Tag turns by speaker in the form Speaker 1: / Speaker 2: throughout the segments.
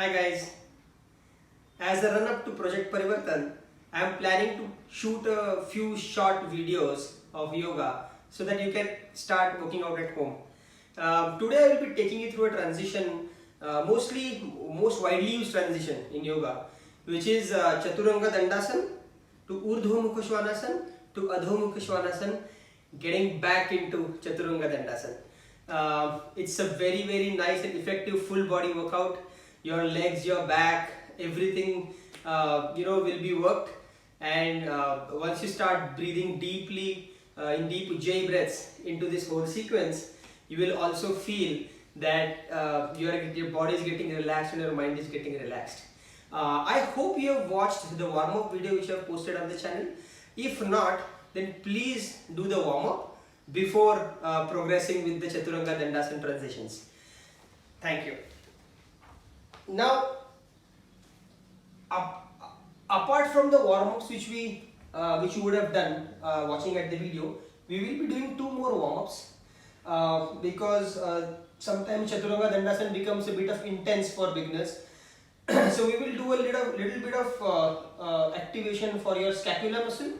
Speaker 1: Hi guys, as a run up to Project Parivartan, I am planning to shoot a few short videos of yoga so that you can start working out at home. Today I will be taking you through a transition, most widely used transition in yoga, which is Chaturanga Dandasan to Urdhva Mukha Svanasana to Adho Mukha Svanasana, getting back into Chaturanga Dandasan. It's a very nice and effective full body workout. Your legs, your back, everything will be worked. And once you start breathing deeply in deep Ujjayi breaths into this whole sequence, you will also feel that your body is getting relaxed and your mind is getting relaxed. I hope you have watched the warm-up video which I have posted on the channel. If not, then please do the warm-up before progressing with the Chaturanga Dandasana transitions. Thank you. Now, apart from the warm-ups which you would have done watching at the video, we will be doing two more warm-ups because sometimes Chaturanga Dandasana becomes a bit of intense for beginners. So we will do a little bit of activation for your scapula muscle.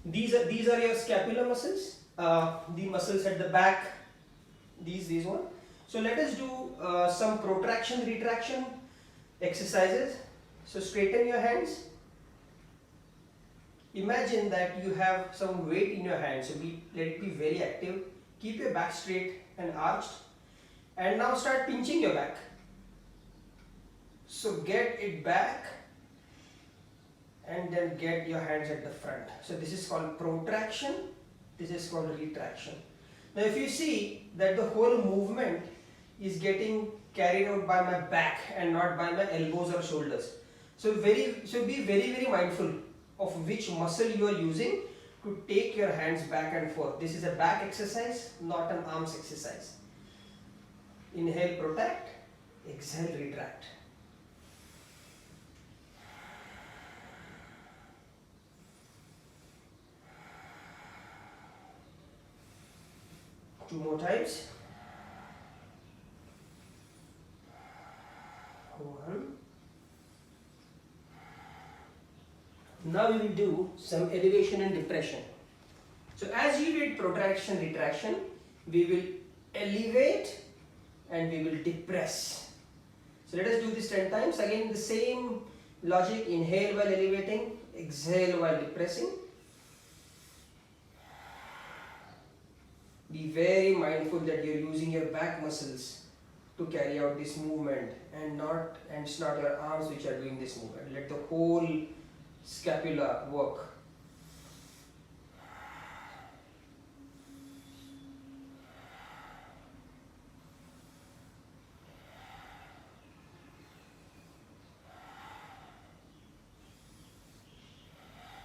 Speaker 1: These are your scapula muscles, the muscles at the back, these one. So let us do some protraction retraction exercises. So straighten your hands. Imagine that you have some weight in your hands, so let it be very active. Keep your back straight and arched, and now start pinching your back. So get it back and then get your hands at the front. So this is called protraction, this is called retraction. Now if you see that the whole movement is getting carried out by my back and not by my elbows or shoulders. So be very mindful of which muscle you are using to take your hands back and forth. This is a back exercise, not an arms exercise. Inhale, protract, exhale, retract. Two more times. One. Now we will do some elevation and depression. So as you did protraction, retraction, we will elevate and we will depress. So let us do this 10 times. Again the same logic, inhale while elevating, exhale while depressing. Be very mindful that you are using your back muscles to carry out this movement and it's not your arms which are doing this movement. Let the whole scapula work.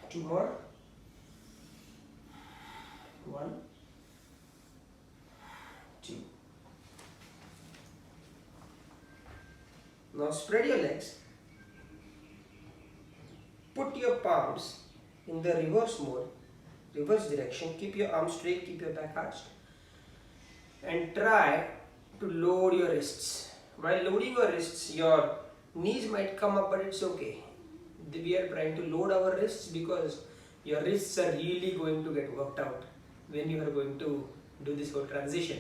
Speaker 1: Two more. One. Two. Now spread your legs. Put your palms in the reverse mode, reverse direction. Keep your arms straight, keep your back arched. And try to load your wrists. While loading your wrists, your knees might come up, but it's okay. We are trying to load our wrists because your wrists are really going to get worked out when you are going to do this whole transition.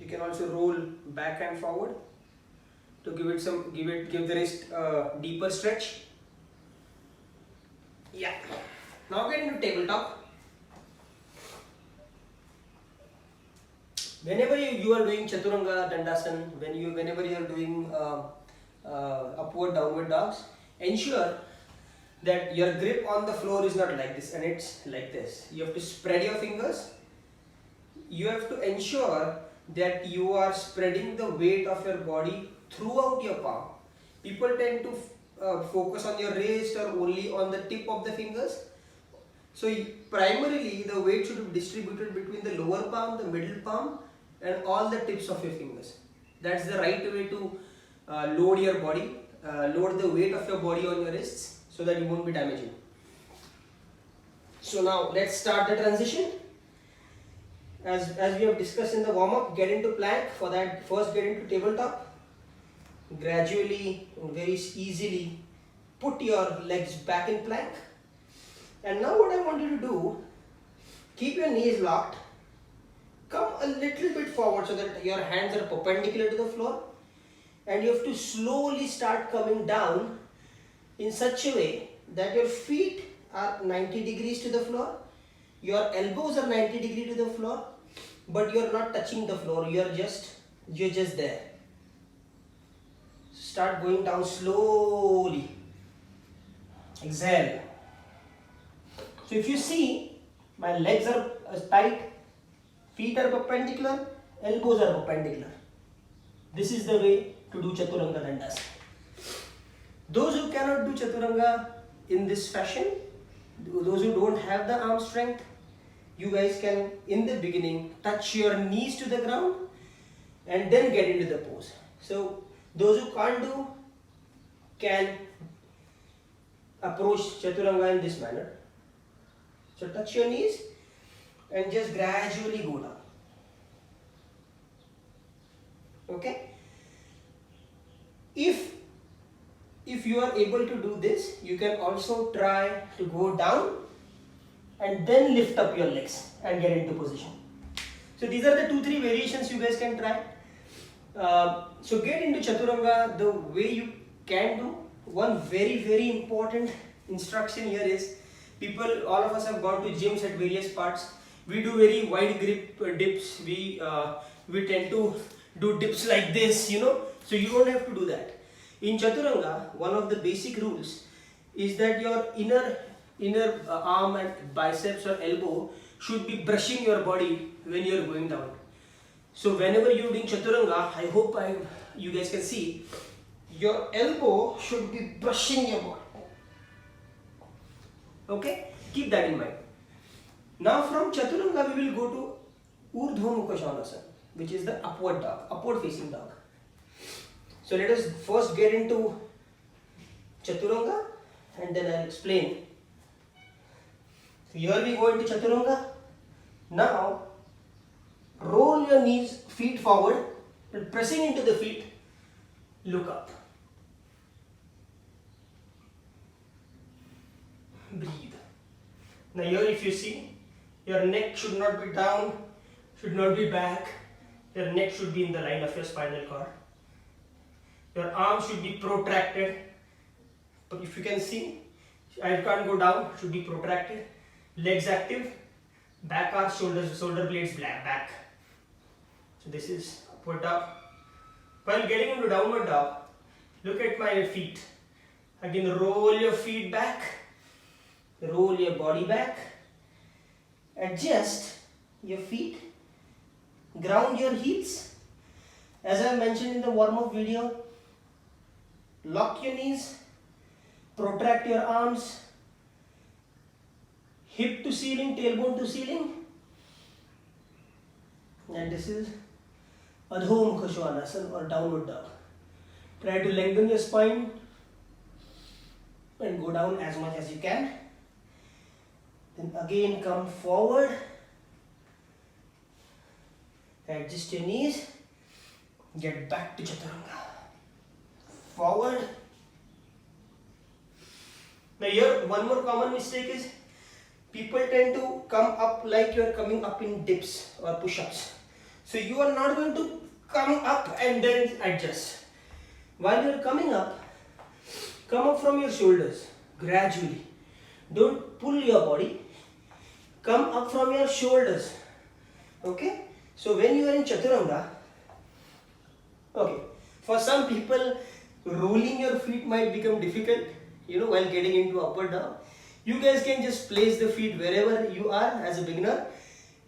Speaker 1: You can also roll back and forward to give the wrist a deeper stretch. Yeah. Now get into tabletop. Whenever you are doing Chaturanga Dandasana, whenever you are doing upward downward dogs, ensure that your grip on the floor is not like this and it's like this. You have to spread your fingers. You have to ensure that you are spreading the weight of your body throughout your palm. People tend to focus on your wrist or only on the tip of the fingers. So primarily the weight should be distributed between the lower palm, the middle palm and all the tips of your fingers. That's the right way to load your body, load the weight of your body on your wrists so that you won't be damaging. So now let's start the transition. as we have discussed in the warm up, get into plank. For that, first get into tabletop. Gradually and very easily put your legs back in plank. And now what I want you to do, keep your knees locked. Come a little bit forward so that your hands are perpendicular to the floor. And you have to slowly start coming down in such a way that your feet are 90 degrees to the floor. Your elbows are 90 degrees to the floor. But you are not touching the floor. You're just there. Start going down slowly. Exhale. So if you see, my legs are tight, feet are perpendicular, elbows are perpendicular. This is the way to do Chaturanga Dandas. Those who cannot do Chaturanga in this fashion, those who don't have the arm strength, you guys can, in the beginning, touch your knees to the ground and then get into the pose. So those who can't do can approach Chaturanga in this manner. So touch your knees and just gradually go down. Okay? If you are able to do this, you can also try to go down and then lift up your legs and get into position. So these are the 2-3 variations you guys can try. So get into Chaturanga the way you can do. One very important instruction here is, all of us have gone to gyms at various parts. We do very wide grip dips. We tend to do dips like this, So you don't have to do that. In Chaturanga, one of the basic rules is that your inner arm and biceps or elbow should be brushing your body when you are going down. So whenever you are doing Chaturanga, I hope you guys can see, your elbow should be brushing your body. Okay? Keep that in mind. Now from Chaturanga we will go to Urdhva Mukha Svanasana, which is the upward dog, upward facing dog. So let us first get into Chaturanga and then I will explain. So here we go into Chaturanga. Now roll your knees, feet forward, and pressing into the feet, look up. Breathe. Now here if you see, your neck should not be down, should not be back. Your neck should be in the line of your spinal cord. Your arms should be protracted. But if you can see, I can't go down, should be protracted. Legs active, back arch, shoulder blades back. So this is upward dog. While getting into downward dog, look at my feet. Again, roll your feet back, roll your body back, adjust your feet, ground your heels. As I mentioned in the warm-up video, lock your knees, protract your arms, hip to ceiling, tailbone to ceiling. And this is Adho Mukha Svanasana or downward dog. Try to lengthen your spine and go down as much as you can. Then again come forward, adjust your knees, get back to Chaturanga. Forward. Now here one more common mistake is, people tend to come up like you are coming up in dips or push-ups. So you are not going to come up and then adjust. While you are coming up, come up from your shoulders gradually. Don't pull your body. Come up from your shoulders. Okay? So when you are in Chaturanga, okay, for some people, rolling your feet might become difficult, while getting into upward dog. You guys can just place the feet wherever you are as a beginner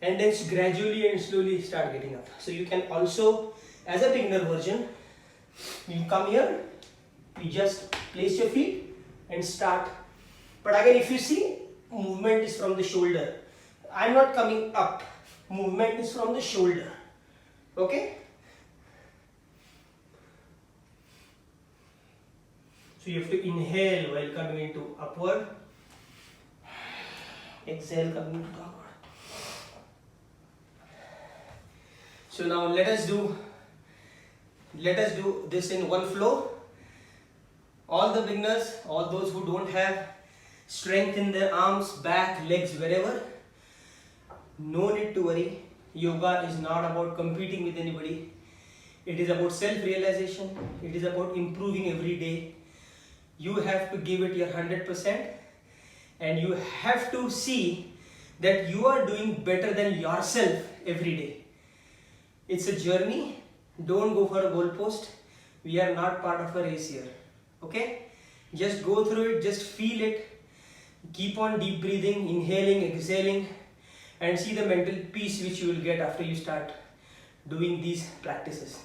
Speaker 1: and then gradually and slowly start getting up. So you can also, as a beginner version, you come here, you just place your feet and start. But again, if you see, movement is from the shoulder. I'm not coming up. Movement is from the shoulder. Okay? So you have to inhale while coming into upward. Exhale coming into downward. So now let us do this in one flow. All the beginners, all those who don't have strength in their arms, back, legs, wherever, no need to worry. Yoga is not about competing with anybody. It is about self-realization. It is about improving every day. You have to give it your 100%, and you have to see that you are doing better than yourself every day. It's a journey. Don't go for a goalpost. We are not part of a race here. Okay? Just go through it, just feel it. Keep on deep breathing, inhaling, exhaling, and see the mental peace which you will get after you start doing these practices.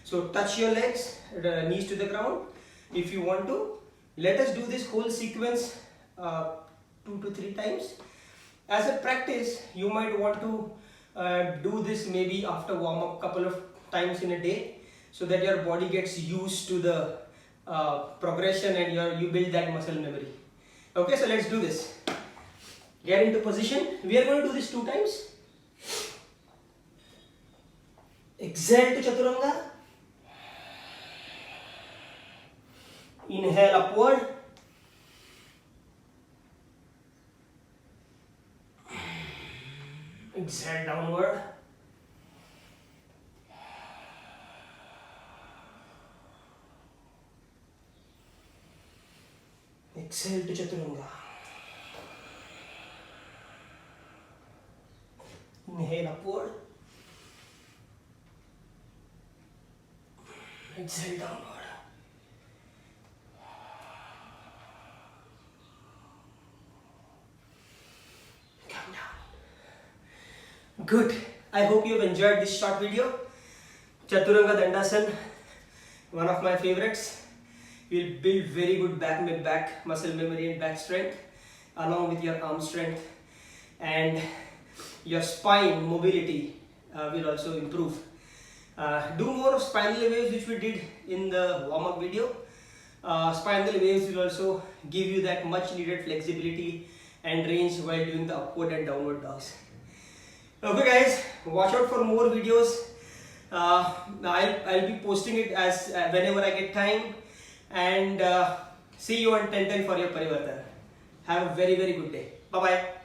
Speaker 1: So touch your legs, knees to the ground if you want to. Let us do this whole sequence 2 to 3 times. As a practice, you might want to do this maybe after warm up couple of times in a day, so that your body gets used to the progression and you build that muscle memory. Okay, so let's do this. Get into position. We are going to do this 2 times. Exhale to Chaturanga. Inhale upward. Exhale downward. Exhale to Chaturanga. Inhale upward. Exhale downward. Come down. Good. I hope you have enjoyed this short video. Chaturanga Dandasana, one of my favorites. Will build very good back muscle memory and back strength, along with your arm strength, and your spine mobility will also improve. Do more of spinal waves, which we did in the warm-up video. Spinal waves will also give you that much needed flexibility and range while doing the upward and downward dogs. Okay guys, watch out for more videos. I'll be posting it as whenever I get time. And see you on 10:10 for your Parivartana. Have a very, very good day. Bye-bye.